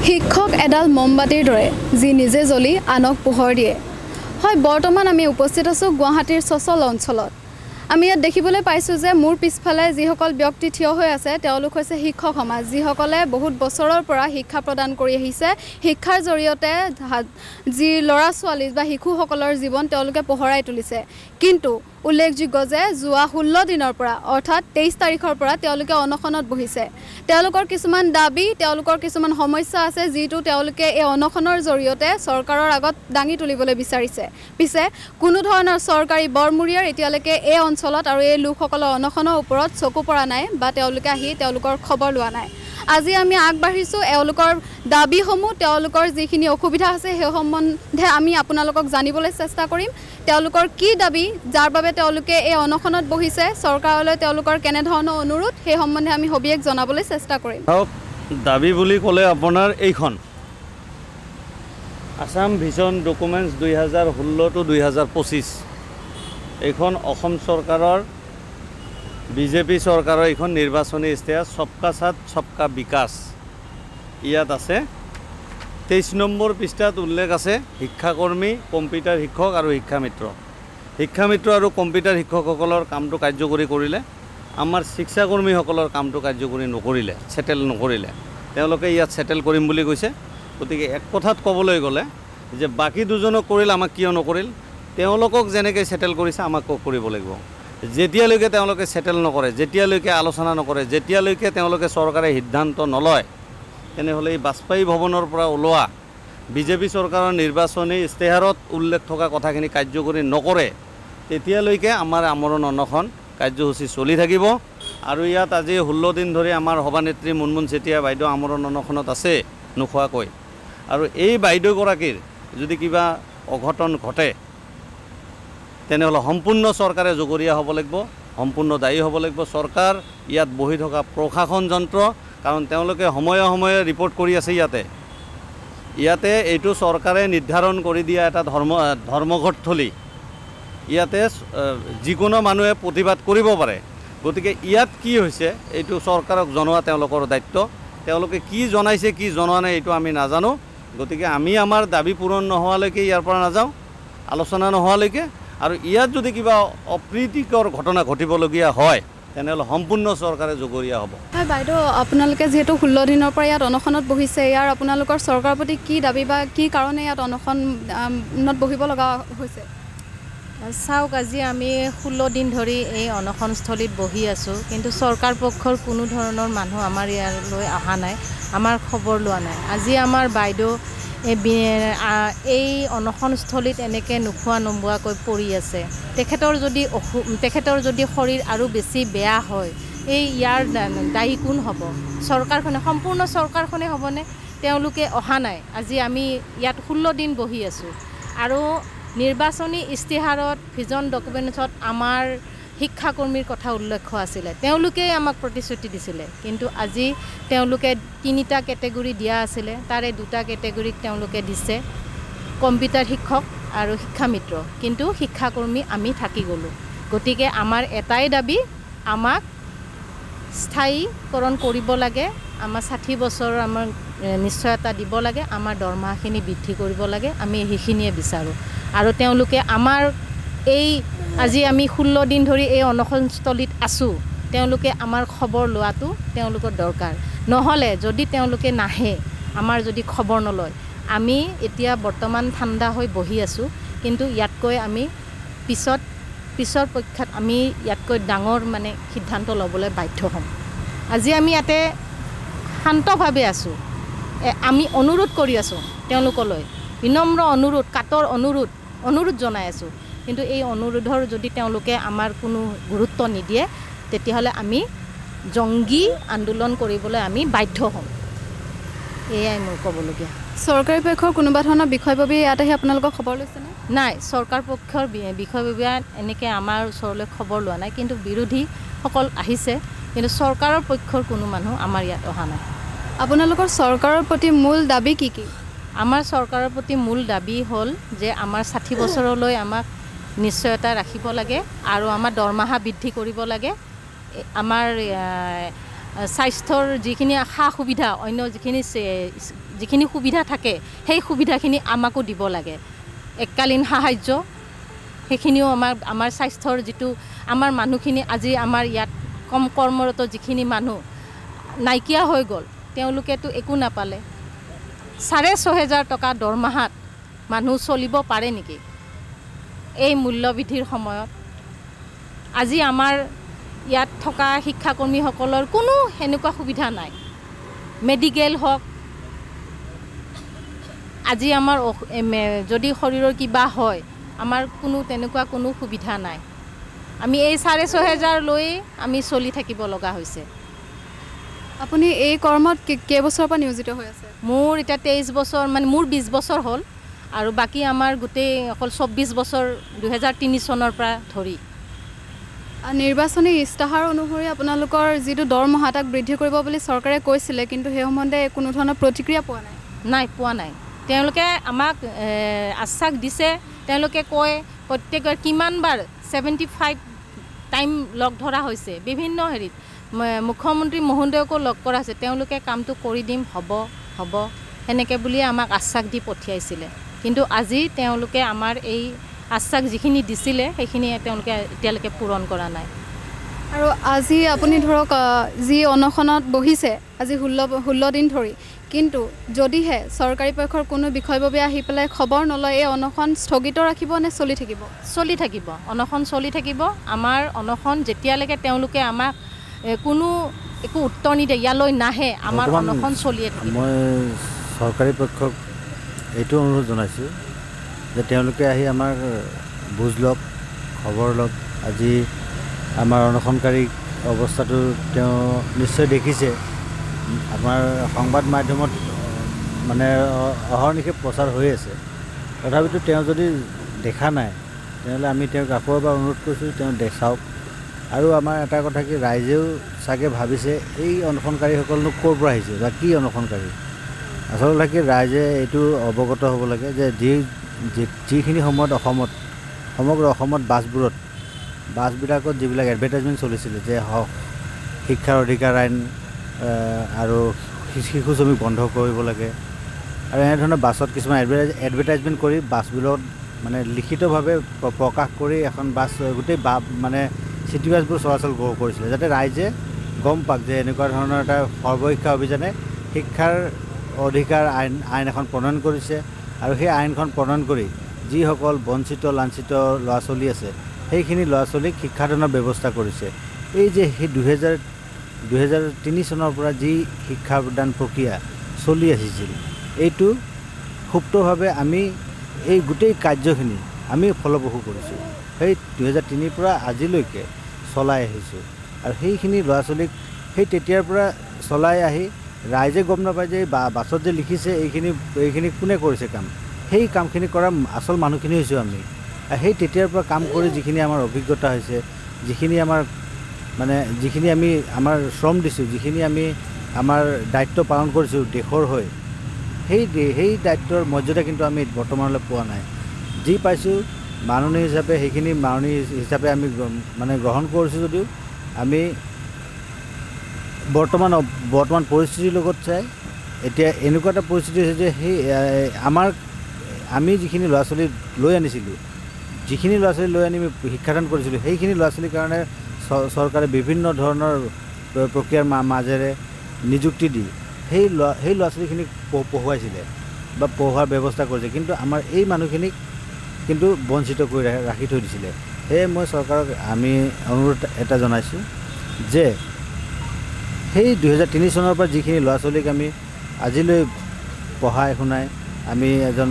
শিক্ষক এডাল মমবাতিৰ দৰে যি নিজে জ্বলি আনক পোহৰ দিয়ে। হয়, বৰ্তমান আমি উপস্থিত আছোঁ গুৱাহাটীৰ চচল অঞ্চলত। আমি ইয়াত দেখিবলৈ পাইছোঁ যে মোৰ পিছফালে যিসকল ব্যক্তি থিয় হৈ আছে তেওঁলোক হৈছে শিক্ষক সমাজ, যিসকলে বহুত বছৰৰ পৰা শিক্ষা প্ৰদান কৰি আহিছে। শিক্ষাৰ জৰিয়তে যি ল'ৰা ছোৱালী বা শিশুসকলৰ জীৱন তেওঁলোকে পোহৰাই তুলিছে। কিন্তু উল্লেখযোগ্য যে যোৱা 16 দিনৰ পৰা অৰ্থাৎ 23 তাৰিখৰ পৰা তেওঁলোকে অনশনত বহিছে। তেওঁলোকৰ কিছুমান দাবী, তেওঁলোকৰ কিছুমান সমস্যা আছে যিটো তেওঁলোকে এই অনশনৰ জৰিয়তে চৰকাৰৰ আগত দাঙি তুলিবলৈ বিচাৰিছে। পিছে কোনো ধৰণৰ চৰকাৰী বৰমূৰীয়াৰ এতিয়ালৈকে এই অঞ্চলত আৰু এই লোকসকলৰ অনশনৰ ওপৰত চকু পৰা নাই বা তেওঁলোকে আহি তেওঁলোকৰ খবৰ লোৱা নাই। আজি আমি আগবাঢ়িছোঁ এওঁলোকৰ দাবীসমূহ, তেওঁলোকৰ যিখিনি অসুবিধা আছে সেই সম্বন্ধে আমি আপোনালোকক জানিবলৈ চেষ্টা কৰিম। তেওঁলোকৰ কি দাবী যাৰ বাবে তেওঁলোকে এই অনশনত বহিছে, চৰকাৰলৈ তেওঁলোকৰ কেনেধৰণৰ অনুৰোধ সেই সম্বন্ধে আমি সবিশেষ জনাবলৈ চেষ্টা কৰিম। দাবী বুলি ক'লে আপোনাৰ এইখন আসাম ভিজন ডকুমেণ্টছ 2016 to 2025 এইখন অসম চৰকাৰৰ বিজেপি চৰকাৰৰ এইখন নিৰ্বাচনী ইস্তেহাৰ সবকা সাথ সবকা বিকাশ ইয়াত আছে। 23 নম্বৰ পৃষ্ঠাত উল্লেখ আছে শিক্ষাকৰ্মী, কম্পিউটাৰ শিক্ষক আৰু শিক্ষামিত্ৰ আৰু কম্পিউটাৰ শিক্ষকসকলৰ কামটো কাৰ্যকৰী কৰিলে, আমাৰ শিক্ষাকৰ্মীসকলৰ কামটো কাৰ্যকৰী নকৰিলে, ছেটেল নকৰিলে, তেওঁলোকে ইয়াত ছেটেল কৰিম বুলি কৈছে। গতিকে এক কথাত ক'বলৈ গ'লে যে বাকী দুজনক কৰিল, আমাক কিয় নকৰিল? তেওঁলোকক যেনেকৈ ছেটেল কৰিছে আমাকো কৰিব লাগিব। যেতিয়ালৈকে তেওঁলোকে ছেটেল নকৰে, যেতিয়ালৈকে আলোচনা নকৰে, যেতিয়ালৈকে তেওঁলোকে চৰকাৰে সিদ্ধান্ত নলয়, তেনেহ'লে এই বাজপেয়ী ভৱনৰ পৰা ওলোৱা বিজেপি চৰকাৰৰ নিৰ্বাচনী ইস্তেহাৰত উল্লেখ থকা কথাখিনি কাৰ্যকৰী নকৰে, তেতিয়ালৈকে আমাৰ আমৰণ অনশন কাৰ্যসূচী চলি থাকিব। আৰু ইয়াত আজি 16 দিন ধৰি আমাৰ সভানেত্ৰী মুনমুন চেতিয়া বাইদেউ আমৰণ অনশনত আছে নোখোৱাকৈ। আৰু এই বাইদেউগৰাকীৰ যদি কিবা অঘটন ঘটে তেনেহ'লে সম্পূৰ্ণ চৰকাৰে জগৰীয়া হ'ব লাগিব, সম্পূৰ্ণ দায়ী হ'ব লাগিব। চৰকাৰ ইয়াত বহি থকা প্ৰশাসন যন্ত্ৰ, কাৰণ তেওঁলোকে সময়ে সময়ে ৰিপৰ্ট কৰি আছে। ইয়াতে এইটো চৰকাৰে নিৰ্ধাৰণ কৰি দিয়া এটা ধৰ্মঘটস্থলী, ইয়াতে যিকোনো মানুহে প্ৰতিবাদ কৰিব পাৰে। গতিকে ইয়াত কি হৈছে এইটো চৰকাৰক জনোৱা তেওঁলোকৰ দায়িত্ব। তেওঁলোকে কি জনাইছে কি জনোৱা নাই এইটো আমি নাজানো। গতিকে আমি আমাৰ দাবী পূৰণ নোহোৱালৈকে ইয়াৰ পৰা নাযাওঁ, আলোচনা নোহোৱালৈকে। আৰু ইয়াত যদি কিবা অপ্ৰীতিকৰ ঘটনা ঘটিবলগীয়া হয় তেনেহ'লে সম্পূৰ্ণ চৰকাৰে জগৰীয়া হ'ব। হয় বাইদেউ, আপোনালোকে যিহেতু 16 দিনৰ পৰা ইয়াত অনশনত বহিছে, ইয়াৰ আপোনালোকৰ চৰকাৰৰ প্ৰতি কি দাবী বা কি কাৰণে ইয়াত অনশনত বহিব লগা হৈছে? চাওক, আজি আমি 16 দিন ধৰি এই অনশনস্থলীত বহি আছোঁ, কিন্তু চৰকাৰ পক্ষৰ কোনো ধৰণৰ মানুহ আমাৰ ইয়ালৈ অহা নাই, আমাৰ খবৰ লোৱা নাই। আজি আমাৰ বাইদেউ এই অনশনস্থলীত এনেকৈ নোখোৱা নোবোৱাকৈ পৰি আছে। তেখেতৰ যদি শৰীৰ আৰু বেছি বেয়া হয়, ইয়াৰ দায়ী কোন হ'ব? চৰকাৰখনে, সম্পূৰ্ণ চৰকাৰখনে হ'বনে? তেওঁলোকে অহা নাই। আজি আমি ইয়াত 16 দিন বহি আছোঁ। আৰু নিৰ্বাচনী ইস্তেহাৰত ভিজন ডকুমেণ্টছত আমাৰ শিক্ষাকৰ্মীৰ কথা উল্লেখ আছিলে, তেওঁলোকেই আমাক প্ৰতিশ্ৰুতি দিছিলে। কিন্তু আজি তেওঁলোকে 3টা কেটেগৰী দিয়া আছিলে, তাৰে 2টা কেটেগৰীক তেওঁলোকে দিছে, কম্পিউটাৰ শিক্ষক আৰু শিক্ষামিত্ৰ। কিন্তু শিক্ষাকৰ্মী আমি থাকি গ'লোঁ। গতিকে আমাৰ এটাই দাবী, আমাক স্থায়ীকৰণ কৰিব লাগে, আমাৰ 60 বছৰৰ আমাৰ নিশ্চয়তা দিব লাগে, আমাৰ দৰমহাখিনি বৃদ্ধি কৰিব লাগে। আমি সেইখিনিয়ে বিচাৰোঁ। আৰু তেওঁলোকে আমাৰ আজি আমি 16 দিন ধৰি এই অনশনস্থলীত আছোঁ, তেওঁলোকে আমাৰ খবৰ লোৱাটো তেওঁলোকৰ দৰকাৰ। নহ'লে যদি তেওঁলোকে নাহে, আমাৰ যদি খবৰ নলয়, আমি এতিয়া বৰ্তমান ঠাণ্ডা হৈ বহি আছোঁ, কিন্তু ইয়াতকৈ আমি পিছৰ পক্ষত আমি ইয়াতকৈ ডাঙৰ সিদ্ধান্ত ল'বলৈ বাধ্য হ'ম। আজি আমি ইয়াতে শান্তভাৱে আছোঁ। আমি অনুৰোধ কৰি আছোঁ তেওঁলোকলৈ, বিনম্ৰ অনুৰোধ, কাতৰ অনুৰোধ জনাই আছোঁ। কিন্তু এই অনুৰোধৰ যদি তেওঁলোকে আমাৰ কোনো গুৰুত্ব নিদিয়ে, তেতিয়াহ'লে আমি জংগী আন্দোলন কৰিবলৈ আমি বাধ্য হ'ম। এয়াই মোৰ ক'বলগীয়া। চৰকাৰী পক্ষৰ কোনোবা ধৰণৰ বিষয়ববীয়া ইয়াত আহি আপোনালোকক খবৰ লৈছেনে? নাই, চৰকাৰ পক্ষৰ বিষয়ববীয়া এনেকৈ আমাৰ ওচৰলৈ খবৰ লোৱা নাই। কিন্তু বিৰোধীসকল আহিছে, কিন্তু চৰকাৰৰ পক্ষৰ কোনো মানুহ আমাৰ ইয়াত অহা নাই। আপোনালোকৰ চৰকাৰৰ প্ৰতি মূল দাবী কি কি? আমাৰ চৰকাৰৰ প্ৰতি মূল দাবী হ'ল যে আমাৰ 60 বছৰলৈ আমাক নিশ্চয়তা ৰাখিব লাগে আৰু আমাৰ দৰমহা বৃদ্ধি কৰিব লাগে। আমাৰ স্বাস্থ্যৰ যিখিনি সা সুবিধা অন্য যিখিনি সুবিধা থাকে সেই সুবিধাখিনি আমাকো দিব লাগে এককালীন সাহায্য সেইখিনিও আমাৰ স্বাস্থ্যৰ যিটো আমাৰ মানুহখিনি আজি আমাৰ ইয়াত কৰ্মৰত যিখিনি মানুহ নাইকিয়া হৈ গ'ল তেওঁলোকেতো একো নাপালে ৬,৫০০ টকা দৰমহাত মানুহ চলিব পাৰে নেকি এই মূল্যবৃদ্ধিৰ সময়ত আজি আমাৰ ইয়াত থকা শিক্ষাকৰ্মীসকলৰ কোনো সেনেকুৱা সুবিধা নাই মেডিকেল হওক আজি আমাৰ যদি শৰীৰৰ কিবা হয় আমাৰ তেনেকুৱা কোনো সুবিধা নাই আমি এই ৬,৫০০ লৈ আমি চলি থাকিব লগা হৈছে আপুনি এই কৰ্মত কেইবছৰৰ পৰা নিয়োজিত হৈ আছে মোৰ এতিয়া ২৩ বছৰ মানে মোৰ ২০ বছৰ হ'ল আৰু বাকী আমাৰ গোটেই অকল ২৪ বছৰ ২০০৩ চনৰ পৰা ধৰি নিৰ্বাচনী ইস্তাহাৰ অনুসৰি আপোনালোকৰ যিটো দৰমহা তাক বৃদ্ধি কৰিব বুলি চৰকাৰে কৈছিলে কিন্তু সেই সম্বন্ধে কোনো ধৰণৰ প্ৰতিক্ৰিয়া পোৱা নাই তেওঁলোকে আমাক আশ্বাস দিছে তেওঁলোকে কয় প্ৰত্যেকৰ কিমানবাৰ 75 টাইম লগ ধৰা হৈছে বিভিন্ন হেৰিত মুখ্যমন্ত্ৰী মহোদয়কো লগ কৰা হৈছে তেওঁলোকে কামটো কৰি দিম হ'ব সেনেকৈ বুলি আমাক আশ্বাস দি পঠিয়াইছিলে কিন্তু আজি তেওঁলোকে আমাৰ এই আশ্বাস যিখিনি দিছিলে সেইখিনি তেওঁলোকে এতিয়ালৈকে পূৰণ কৰা নাই আৰু আজি আপুনি ধৰক যি অনশনত বহিছে আজি 16 দিন ধৰি কিন্তু যদিহে চৰকাৰী পক্ষৰ কোনো বিষয়ববীয়া আহি পেলাই খবৰ নলয় এই অনশন স্থগিত ৰাখিব নে চলি থাকিব অনশন চলি থাকিব আমাৰ অনশন যেতিয়ালৈকে তেওঁলোকে আমাক কোনো একো উত্তৰ নিদিয়ে ইয়ালৈ নাহে আমাৰ অনশন চলিয়ে থাকিব মই চৰকাৰী পক্ষক এইটো অনুৰোধ জনাইছোঁ যে তেওঁলোকে আহি আমাৰ বুজ লওক খবৰ লওক আজি আমাৰ অনশনকাৰী অৱস্থাটো তেওঁ নিশ্চয় দেখিছে আমাৰ সংবাদ মাধ্যমত মানে অহৰ্নিশে প্ৰচাৰ হৈ আছে তথাপিতো তেওঁ যদি দেখা নাই তেনেহ'লে আমি তেওঁক আকৌ এবাৰ অনুৰোধ কৰিছোঁ তেওঁ চাওক আৰু আমাৰ এটা কথা কি ৰাইজেও চাগে ভাবিছে এই অনশনকাৰীসকলনো ক'ৰ পৰা আহিছে বা কি অনশনকাৰী আচলতে কি ৰাইজে এইটো অৱগত হ'ব লাগে যে যিখিনি সময়ত সমগ্ৰ অসমত বাছবিলাকত যিবিলাক এডভাৰটাইজমেণ্ট চলিছিলে যে শিক্ষাৰ অধিকাৰ আইন আৰু শিশু শ্ৰমিক বন্ধ কৰিব লাগে আৰু এনেধৰণৰ বাছত কিছুমান এডভাৰটাইজমেণ্ট কৰি বাছবিলাকত মানে লিখিতভাৱে প্ৰকাশ কৰি এখন বাছ গোটেই মানে চিটি বাছবোৰ চলাচল কৰিছিলে যাতে ৰাইজে গম পাওক যে এনেকুৱা ধৰণৰ এটা সৰ্বশিক্ষা অভিযানে শিক্ষাৰ অধিকাৰ আইন এখন প্ৰণয়ন কৰিছে আৰু সেই আইনখন প্ৰণয়ন কৰি যিসকল বঞ্চিত লাঞ্ছিত ল'ৰা ছোৱালী আছে সেইখিনি ল'ৰা ছোৱালীক শিক্ষাদানৰ ব্যৱস্থা কৰিছে এই যে সেই 2003 চনৰ পৰা যি শিক্ষাদান প্ৰক্ৰিয়া চলি আহিছিল এইটো সুপ্তভাৱে আমি এই গোটেই কাৰ্যখিনি আমি ফলপ্ৰসূ কৰিছোঁ সেই 2003 পৰা আজিলৈকে চলাই আহিছোঁ আৰু সেইখিনি ল'ৰা ছোৱালীক সেই তেতিয়াৰ পৰা চলাই আহি ৰাইজে গম নাপায় যে বাছত যে লিখিছে এইখিনি কোনে কৰিছে কাম সেই কামখিনি কৰা আচল মানুহখিনি হৈছোঁ আমি সেই তেতিয়াৰ পৰা কাম কৰি যিখিনি আমাৰ অভিজ্ঞতা হৈছে যিখিনি আমি আমাৰ শ্ৰম দিছোঁ যিখিনি আমি আমাৰ দায়িত্ব পালন কৰিছোঁ দেশৰ হৈ সেই দায়িত্বৰ মৰ্যাদা কিন্তু আমি বৰ্তমানলৈ পোৱা নাই যি পাইছোঁ মাননী হিচাপে সেইখিনি মাননী হিচাপে আমি মানে গ্ৰহণ কৰিছোঁ যদিও আমি বৰ্তমান পৰিস্থিতিৰ লগত চাই এতিয়া এনেকুৱা এটা পৰিস্থিতি হৈছে যে সেই আমি যিখিনি ল'ৰা ছোৱালী লৈ আনিছিলোঁ যিখিনি ল'ৰা ছোৱালী লৈ আনি আমি শিক্ষাদান কৰিছিলোঁ সেইখিনি ল'ৰা ছোৱালীৰ কাৰণে চৰকাৰে বিভিন্ন ধৰণৰ প্ৰক্ৰিয়াৰ মাজেৰে নিযুক্তি দি সেই ল'ৰা ছোৱালীখিনিক পঢ়ুৱাইছিলে বা পঢ়োৱাৰ ব্যৱস্থা কৰিছে কিন্তু আমাৰ এই মানুহখিনিক কিন্তু বঞ্চিত কৰি ৰাখি থৈ দিছিলে সেয়ে মই চৰকাৰক আমি অনুৰোধ এটা জনাইছোঁ যে সেই 2003 চনৰ পৰা যিখিনি ল'ৰা ছোৱালীক আমি আজিলৈ পঢ়াই শুনাই আমি এজন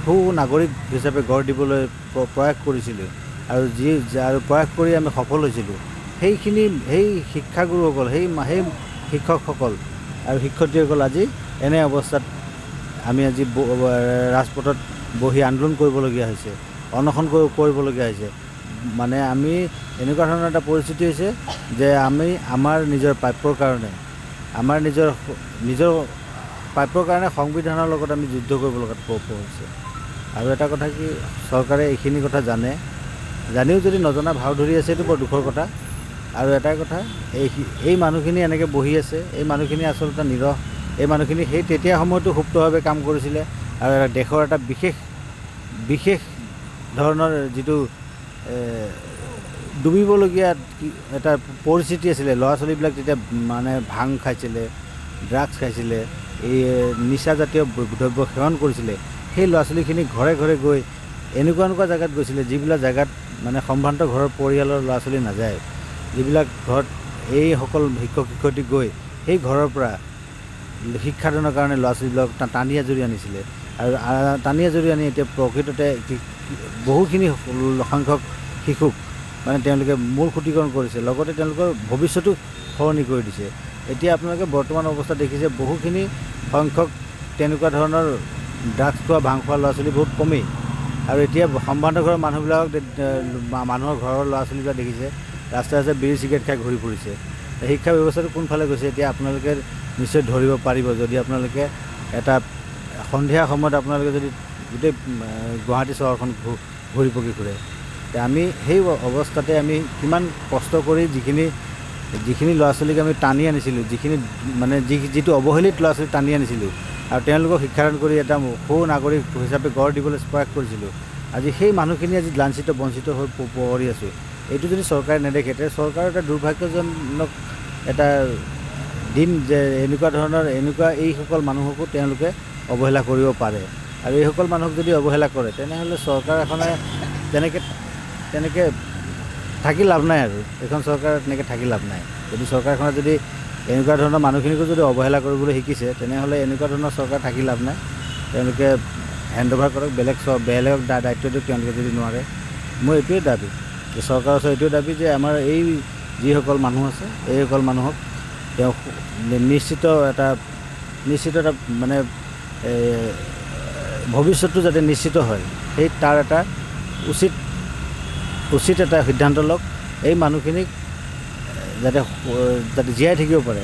সুনাগৰিক হিচাপে গঢ় দিবলৈ প্ৰয়াস কৰিছিলোঁ আৰু প্ৰয়াস কৰি আমি সফল হৈছিলোঁ সেই শিক্ষাগুৰুসকল সেই শিক্ষকসকল আৰু শিক্ষয়িত্ৰীসকল আজি এনে অৱস্থাত আমি আজি ৰাজপথত বহি আন্দোলন কৰিবলগীয়া হৈছে অনশন কৰিবলগীয়া হৈছে মানে আমি এনেকুৱা ধৰণৰ এটা পৰিস্থিতি হৈছে যে আমি আমাৰ নিজৰ প্ৰাপ্যৰ কাৰণে সংবিধানৰ লগত আমি যুদ্ধ কৰিব লগাত হৈছে আৰু এটা কথা কি চৰকাৰে এইখিনি কথা জানিও যদি নজনা ভাও ধৰি আছে এইটো বৰ দুখৰ কথা আৰু এটাই কথা, এই মানুহখিনি এনেকৈ বহি আছে, এই মানুহখিনি আচলতে নিৰহ, এই মানুহখিনি সেই তেতিয়া সময়তো সুপ্তভাৱে কাম কৰিছিলে আৰু দেশৰ এটা বিশেষ ধৰণৰ যিটো ডুবিবলগীয়া এটা পৰিস্থিতি আছিলে। ল'ৰা ছোৱালীবিলাক তেতিয়া মানে ভাং খাইছিলে, ড্ৰাগছ খাইছিলে, এই নিচাজাতীয় দ্ৰব্য সেৱন কৰিছিলে। সেই ল'ৰা ছোৱালীখিনি ঘৰে ঘৰে গৈ এনেকুৱা জেগাত গৈছিলে যিবিলাক জেগাত মানে সম্ভ্ৰান্ত ঘৰৰ পৰিয়ালৰ ল'ৰা ছোৱালী নাযায়, যিবিলাক ঘৰত এইসকল শিক্ষক শিক্ষয়িত্ৰী গৈ সেই ঘৰৰ পৰা শিক্ষাদানৰ কাৰণে ল'ৰা ছোৱালীবিলাক টানি আজুৰি আনিছিলে। আৰু টানি আজুৰি আনি এতিয়া প্ৰকৃততে বহুখিনি সংখ্যক শিশুক মানে তেওঁলোকে মূল ক্ষতিকৰণ কৰিছে, লগতে তেওঁলোকৰ ভৱিষ্যতো সলনি কৰি দিছে। এতিয়া আপোনালোকে বৰ্তমান অৱস্থাত দেখিছে বহুখিনি সংখ্যক তেনেকুৱা ধৰণৰ ড্ৰাগছ খোৱা ভাং খোৱা ল'ৰা ছোৱালী বহুত কমেই। আৰু এতিয়া সম্ভ্ৰান্ত ঘৰৰ মানুহৰ ঘৰৰ ল'ৰা ছোৱালীবিলাক দেখিছে ৰাস্তাই ৰাস্তাই বিড়ি চিগাৰেট খাই ঘূৰি ফুৰিছে। শিক্ষা ব্যৱস্থাটো কোনফালে গৈছে এতিয়া আপোনালোকে নিশ্চয় ধৰিব পাৰিব যদি আপোনালোকে এটা সন্ধিয়া সময়ত আপোনালোকে যদি গোটেই গুৱাহাটী চহৰখন ঘূৰি পকি ফুৰে। আমি সেই অৱস্থাতে আমি কিমান কষ্ট কৰি যিখিনি ল'ৰা ছোৱালীক আমি টানি আনিছিলোঁ, যিটো অৱহেলিত ল'ৰা ছোৱালীক টানি আনিছিলোঁ আৰু তেওঁলোকক শিক্ষাদান কৰি এটা সু নাগৰিক হিচাপে গঢ় দিবলৈ প্ৰয়াস কৰিছিলোঁ, আজি সেই মানুহখিনি আজি লাঞ্ছিত বঞ্চিত হৈ পৰি আছোঁ। এইটো যদি চৰকাৰে নেদেখে তেতিয়া চৰকাৰৰ এটা দুৰ্ভাগ্যজনক এটা দিন যে এনেকুৱা এইসকল মানুহকো তেওঁলোকে অৱহেলা কৰিব পাৰে। আৰু এইসকল মানুহক যদি অৱহেলা কৰে তেনেহ'লে চৰকাৰ এখনে তেনেকৈ থাকি লাভ নাই। আৰু এইখন চৰকাৰ তেনেকৈ থাকি লাভ নাই। যদি চৰকাৰখনে যদি এনেকুৱা ধৰণৰ মানুহখিনিকো যদি অৱহেলা কৰিবলৈ শিকিছে তেনেহ'লে এনেকুৱা ধৰণৰ চৰকাৰ থাকি লাভ নাই। তেওঁলোকে হেণ্ড অভাৰ কৰক, বেলেগক দায়িত্ব দিয়ক তেওঁলোকে যদি নোৱাৰে। মোৰ এইটোৱে দাবী যে চৰকাৰৰ ওচৰত এইটোৱে দাবী যে আমাৰ এই যিসকল মানুহ আছে এইসকল মানুহক তেওঁ নিশ্চিত এটা মানে ভৱিষ্যতটো যাতে নিশ্চিত হয় সেই তাৰ এটা উচিত এটা সিদ্ধান্ত লওক। এই মানুহখিনিক যাতে জীয়াই থাকিব পাৰে